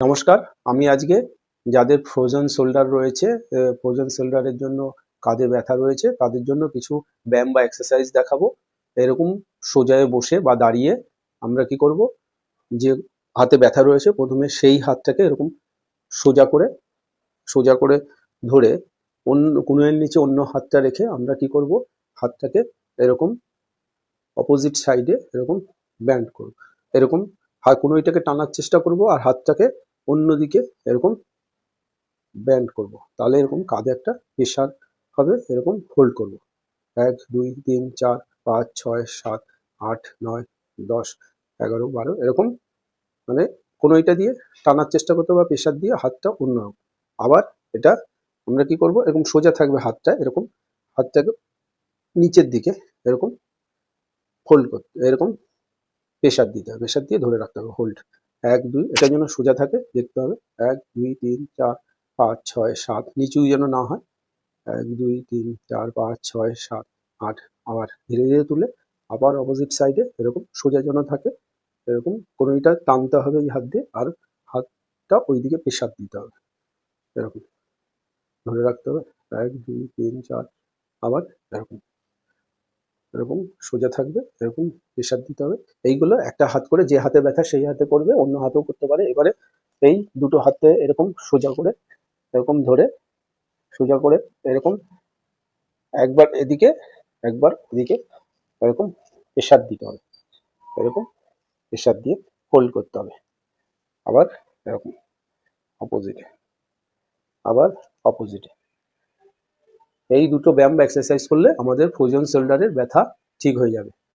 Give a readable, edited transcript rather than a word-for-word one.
নমস্কার, আমি আজকে যাদের ফ্রোজেন শোল্ডার রয়েছে, ফ্রোজেন শোল্ডারের জন্য কাঁধে ব্যথা রয়েছে তাদের জন্য কিছু ব্যায়াম বা এক্সারসাইজ দেখাবো। এরকম সোজায় বসে বা দাঁড়িয়ে আমরা কি করব, যে হাতে ব্যথা রয়েছে প্রথমে সেই হাতটাকে এরকম সোজা করে সোজা করে ধরে অন্য কনুইয়ের নিচে অন্য হাতটা রেখে আমরা কি করব, হাতটাকে এরকম অপোজিট সাইডে এরকম ব্যান্ড করব। এরকম কনুইটাকে টানার চেষ্টা করব আর হাতটাকে অন্যদিকে এরকম ব্যান্ড করব। তাহলে এরকম কাঁধে একটা প্রেশার হবে, এরকম হোল্ড করব। 1 2 3 4 5 6 7 8 9 10 11 12 এরকম, মানে কনুইটা দিয়ে টানার চেষ্টা করতে হবে, প্রেশার দিয়ে হাতটা অন্য আবার এটা আমরা কি করব, এরকম সোজা থাকবে হাতটা, এরকম হাতটাকে নিচের দিকে এরকম হোল্ড করতে, এরকম প্রেশার দিতে হবে, প্রেশার দিয়ে ধরে রাখতে হবে, হোল্ড। 1 2 এটার জন্য সোজা থাকে দেখতে হবে, 1 2 3 4 5 6 7, নিচু যেন না হয়। 1 2 3 4 5 6 7 8, আবার ধীরে ধীরে তুলে আবার অপোজিট সাইডে এরকম সোজা যেন থাকে, এরকম কনুইটা টানতে হবে এই হাত দিয়ে, আর হাতটা ওইদিকে প্রেশার দিতে হবে, এরকম ধরে রাখতে হবে। 1 2 3 4, আবার এরকম এরকম সোজা থাকবে, এরকম প্রেশার দিতে হবে। এইগুলো একটা হাত করে, যে হাতে ব্যথা সেই হাতে করবে, অন্য হাতেও করতে পারে। এবারে এই দুটো হাতে এরকম সোজা করে এরকম ধরে সোজা করে এরকম একবার এদিকে একবার ওদিকে এরকম প্রেশার দিতে হবে, এরকম প্রেশার দিয়ে হোল্ড করতে হবে। আবার এরকম অপোজিটে, আবার অপোজিটে। এই দুটো ব্যায়াম বা এক্সারসাইজ করলে আমাদের ফ্রোজেন শোল্ডারের ব্যথা ঠিক হয়ে যাবে।